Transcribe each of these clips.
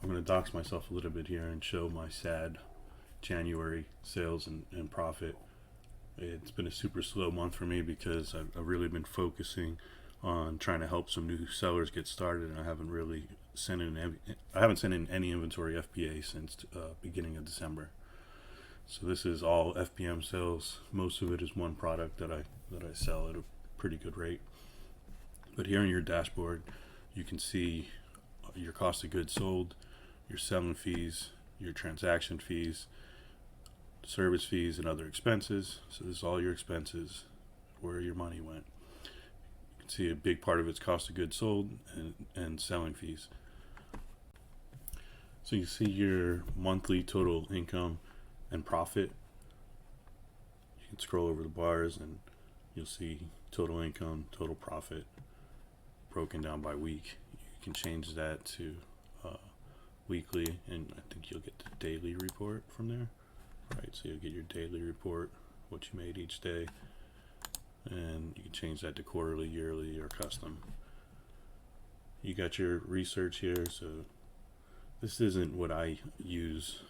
I'm going to dox myself a little bit here and show my sad January sales and profit. It's been a super slow month for me because I've really been focusing on trying to help some new sellers get started, and I haven't sent in any inventory FBA since beginning of December. So this is all FBM sales. Most of it is one product that I sell at a pretty good rate. But here on your dashboard, you can see your cost of goods sold, your selling fees, your transaction fees, service fees, and other expenses. So this is all your expenses, where your money went. You can see a big part of it's cost of goods sold and selling fees. So you see your monthly total income and profit. You can scroll over the bars and you'll see total income, total profit, broken down by week. You can change that to weekly, and I think you'll get the daily report from there. Right, so you'll get your daily report, what you made each day, and you can change that to quarterly, yearly, or custom. You got your research here, so this isn't what I use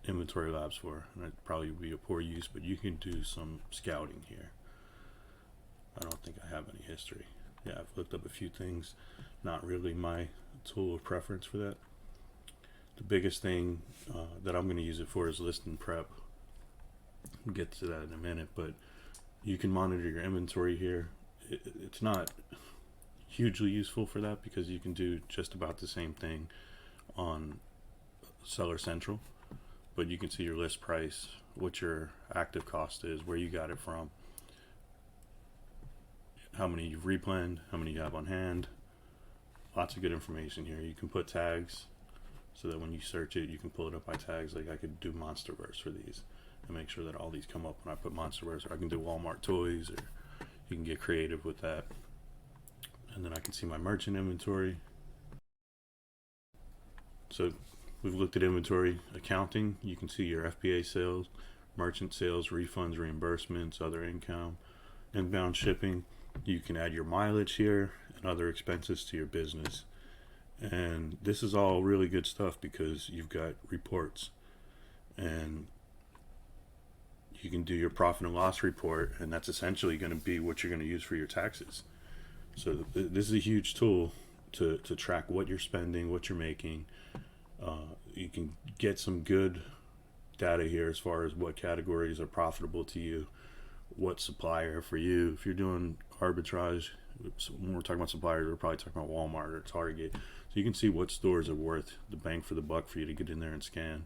Inventory Labs for, and it'd probably be a poor use, but you can do some scouting here. I don't think I have any history. Yeah, I've looked up a few things, not really my tool of preference for that. The biggest thing that I'm going to use it for is list and prep. We'll get to that in a minute, but you can monitor your inventory here. It's not hugely useful for that because you can do just about the same thing on Seller Central, but you can see your list price, what your active cost is, where you got it from, how many you've replanned, how many you have on hand. Lots of good information here. You can put tags so that when you search it, you can pull it up by tags. Like I could do Monsterverse for these and make sure that all these come up when I put Monsterverse, or I can do Walmart toys, or you can get creative with that. And then I can see my merchant inventory. So we've looked at inventory accounting. You can see your FBA sales, merchant sales, refunds, reimbursements, other income, inbound shipping. You can add your mileage here and other expenses to your business. And this is all really good stuff because you've got reports, and you can do your profit and loss report, and that's essentially going to be what you're going to use for your taxes. So this is a huge tool to track what you're spending, what you're making. You can get some good data here as far as what categories are profitable to you, what supplier for you. If you're doing arbitrage, when we're talking about suppliers, we're probably talking about Walmart or Target. So you can see what stores are worth the bang for the buck for you to get in there and scan,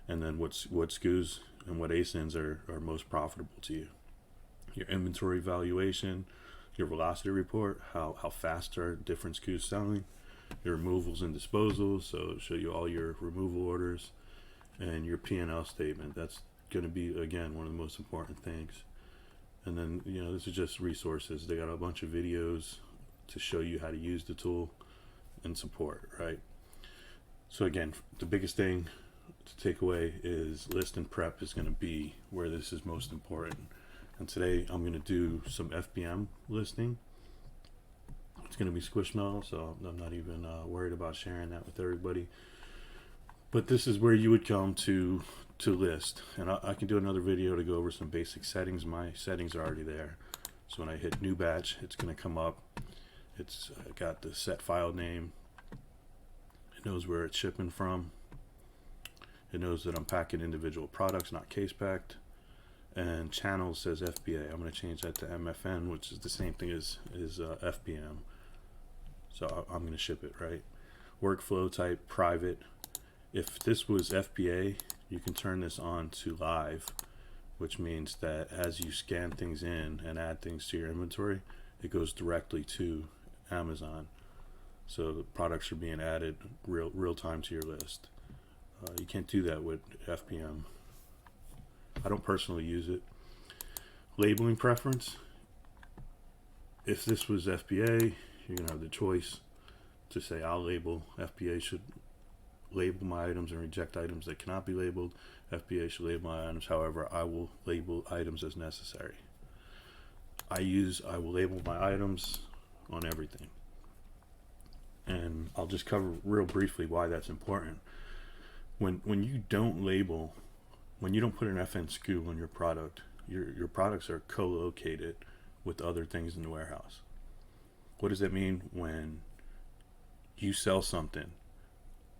and then what SKUs and what ASINs are most profitable to you. Your inventory valuation, your velocity report, how fast are different SKUs selling, your removals and disposals, so it'll show you all your removal orders, and your P&L statement. That's going to be, again, one of the most important things. And then, you know, this is just resources. They got a bunch of videos to show you how to use the tool and support, right? So again, the biggest thing to take away is list and prep is going to be where this is most important. And today I'm going to do some FBM listing. It's going to be Squishmallow, so I'm not even worried about sharing that with everybody. But this is where you would come to list, and I can do another video to go over some basic settings. My settings are already there, so when I hit new batch, it's going to come up. It's got the set file name. It knows where it's shipping from. It knows that I'm packing individual products, not case packed. And channel says FBA. I'm going to change that to MFN, which is the same thing as FBM. So I'm going to ship it, right? Workflow type private. If this was FBA, you can turn this on to live, which means that as you scan things in and add things to your inventory, it goes directly to Amazon. So the products are being added real time to your list. You can't do that with FBM. I don't personally use it. Labeling preference. If this was FBA, you're going to have the choice to say I'll label. FBA should label my items and reject items that cannot be labeled. FBA should label my items. However, I will label items as necessary. I will label my items on everything. And I'll just cover real briefly why that's important. When you don't label, when you don't put an FN SKU on your product, your products are co-located with other things in the warehouse. What does that mean? When you sell something,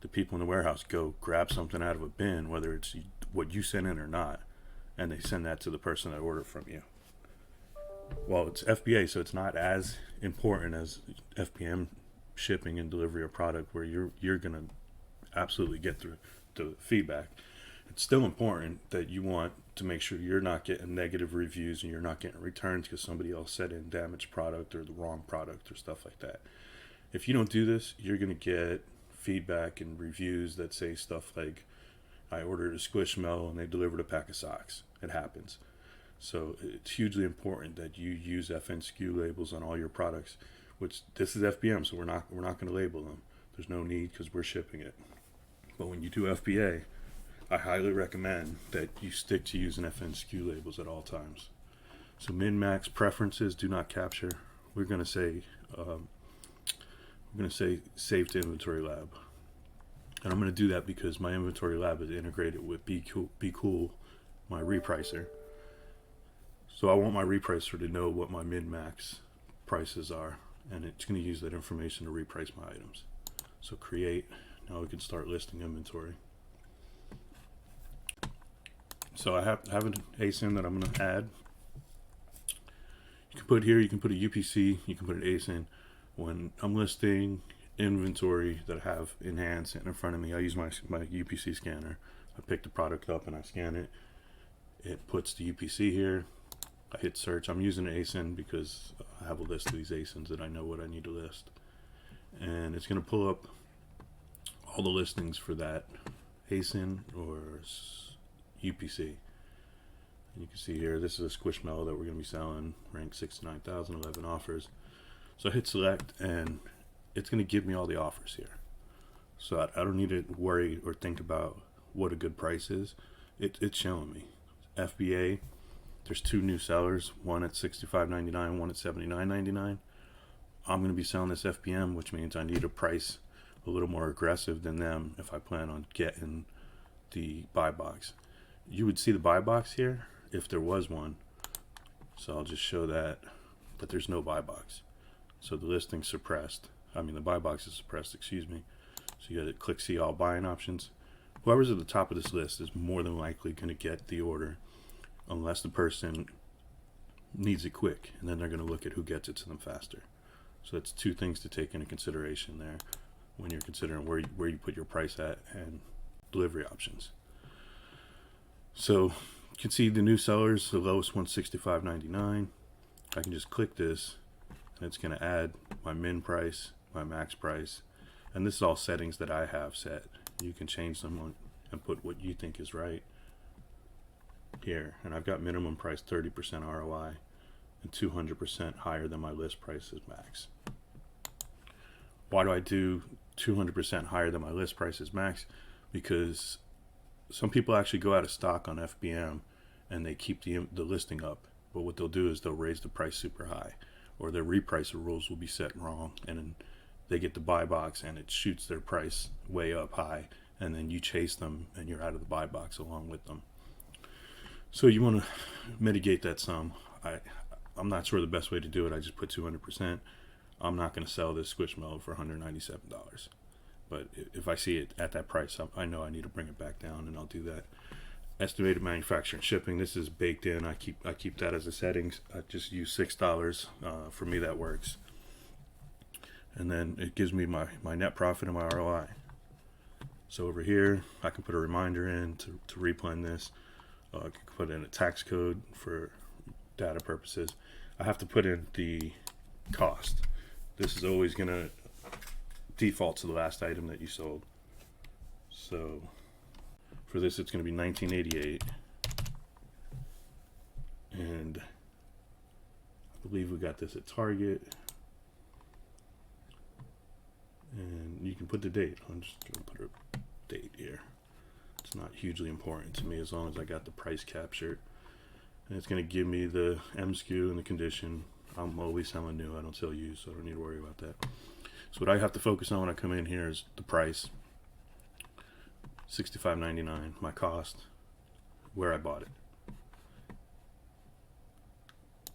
the people in the warehouse go grab something out of a bin, whether it's what you sent in or not, and they send that to the person that ordered from you. Well, it's FBA, so it's not as important as FBM shipping and delivery of product, where you're gonna absolutely get the feedback. It's still important that you want to make sure you're not getting negative reviews and you're not getting returns because somebody else sent in damaged product or the wrong product or stuff like that. If you don't do this, you're gonna get feedback and reviews that say stuff like, I ordered a Squishmallow and they delivered a pack of socks. It happens. So it's hugely important that you use FN SKU labels on all your products, which this is FBM, so we're not going to label them. There's no need because we're shipping it. But when you do FBA, I highly recommend that you stick to using FN SKU labels at all times. So min-max preferences do not capture. We're going to say save to inventory lab. And I'm going to do that because my inventory lab is integrated with Be Cool, my repricer. So I want my repricer to know what my min-max prices are, and it's going to use that information to reprice my items. So create. Now we can start listing inventory. So I have an ASIN that I'm going to add. You can put here, you can put a UPC, you can put an ASIN. When I'm listing inventory that I have in hand sitting in front of me, I use my UPC scanner. I pick the product up and I scan it. It puts the UPC here. I hit search. I'm using an ASIN because I have a list of these ASINs that I know what I need to list. And it's going to pull up all the listings for that ASIN or UPC. And you can see here, this is a Squishmallow that we're going to be selling, ranked 69,000, 11 offers. So I hit select and it's going to give me all the offers here. So I don't need to worry or think about what a good price is. It's showing me. FBA, there's two new sellers, one at $65.99, one at $79.99. I'm going to be selling this FBM, which means I need a price a little more aggressive than them if I plan on getting the buy box. You would see the buy box here if there was one. So I'll just show that, but there's no buy box. So the listing's suppressed. I mean, the buy box is suppressed, excuse me. So you got to click see all buying options. Whoever's at the top of this list is more than likely going to get the order, unless the person needs it quick, and then they're going to look at who gets it to them faster. So that's two things to take into consideration there when you're considering where you put your price at and delivery options. So you can see the new sellers, the lowest one's $65.99. I can just click this and it's going to add my min price, my max price, and this is all settings that I have set. You can change them and put what you think is right here. And I've got minimum price 30% ROI and 200% higher than my list price is max. Why do I do 200% higher than my list price is max? Because some people actually go out of stock on FBM and they keep the listing up, but what they'll do is they'll raise the price super high, or their repricer rules will be set wrong, and then they get the buy box and it shoots their price way up high, and then you chase them and you're out of the buy box along with them. So you want to mitigate that some. I'm not sure the best way to do it. I just put 200%. I'm not going to sell this Squishmallow for $197. But if I see it at that price, I know I need to bring it back down, and I'll do that. Estimated manufacturing and shipping. This is baked in. I keep that as a settings. I just use $6. For me, that works. And then it gives me my net profit and my ROI. So over here, I can put a reminder in to replan this. I can put in a tax code for data purposes. I have to put in the cost. This is always going to default to the last item that you sold. So for this, it's going to be $19.88, and I believe we got this at Target. And you can put the date. I'm just going to put a date here. It's not hugely important to me as long as I got the price captured. And it's going to give me the MSKU and the condition. I'm always selling new. I don't sell used, so I don't need to worry about that. So what I have to focus on when I come in here is the price, $65.99, my cost, where I bought it.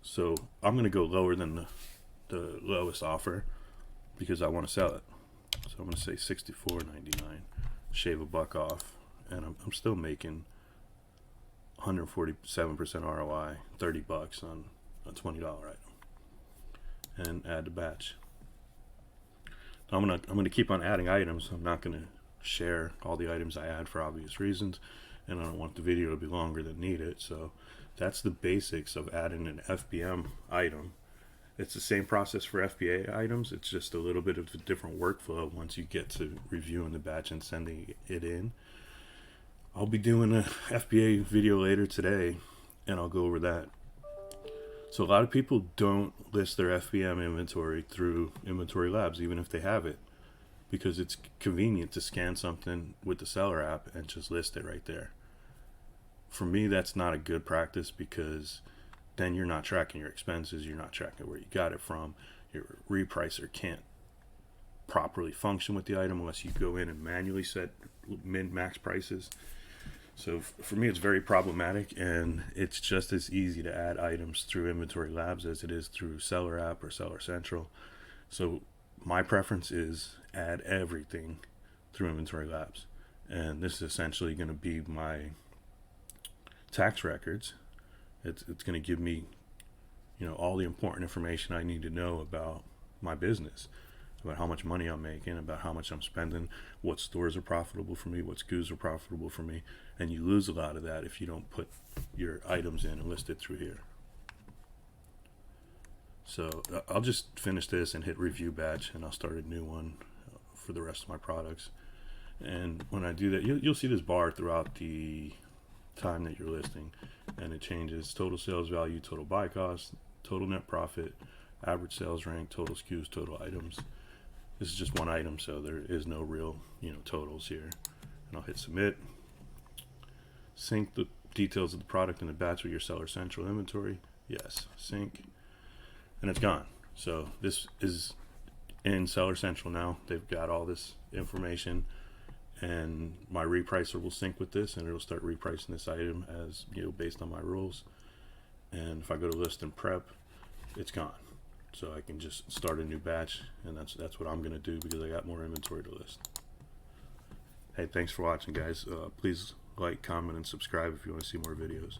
So I'm going to go lower than the lowest offer because I want to sell it. So I'm going to say $64.99, shave a buck off, and I'm still making 147% ROI, 30 bucks on a $20 item, and add the batch. Now I'm gonna keep on adding items. I'm not gonna share all the items I add for obvious reasons, and I don't want the video to be longer than needed. So that's the basics of adding an FBM item. It's the same process for FBA items. It's just a little bit of a different workflow once you get to reviewing the batch and sending it in. I'll be doing a FBA video later today, and I'll go over that. So a lot of people don't list their FBM inventory through Inventory Labs, even if they have it, because it's convenient to scan something with the seller app and just list it right there. For me, that's not a good practice, because then you're not tracking your expenses, you're not tracking where you got it from. Your repricer can't properly function with the item unless you go in and manually set min-max prices. So for me, it's very problematic, and it's just as easy to add items through Inventory Labs as it is through Seller App or Seller Central. So my preference is add everything through Inventory Labs, and this is essentially going to be my tax records. It's going to give me, all the important information I need to know about my business, about how much money I'm making, about how much I'm spending, what stores are profitable for me, what SKUs are profitable for me. And you lose a lot of that if you don't put your items in and list it through here. So I'll just finish this and hit review batch, and I'll start a new one for the rest of my products. And when I do that, you'll see this bar throughout the time that you're listing, and it changes: total sales value, total buy cost, total net profit, average sales rank, total SKUs, total items. This is just one item, so there is no real totals here. And I'll hit submit. Sync the details of the product in the batch with your Seller Central inventory. Yes, sync, and it's gone. So this is in Seller Central now. They've got all this information, and my repricer will sync with this, and it'll start repricing this item as based on my rules. And if I go to list and prep, it's gone. So I can just start a new batch, and that's what I'm gonna do, because I got more inventory to list. Hey, thanks for watching, guys. Please like, comment, and subscribe if you want to see more videos.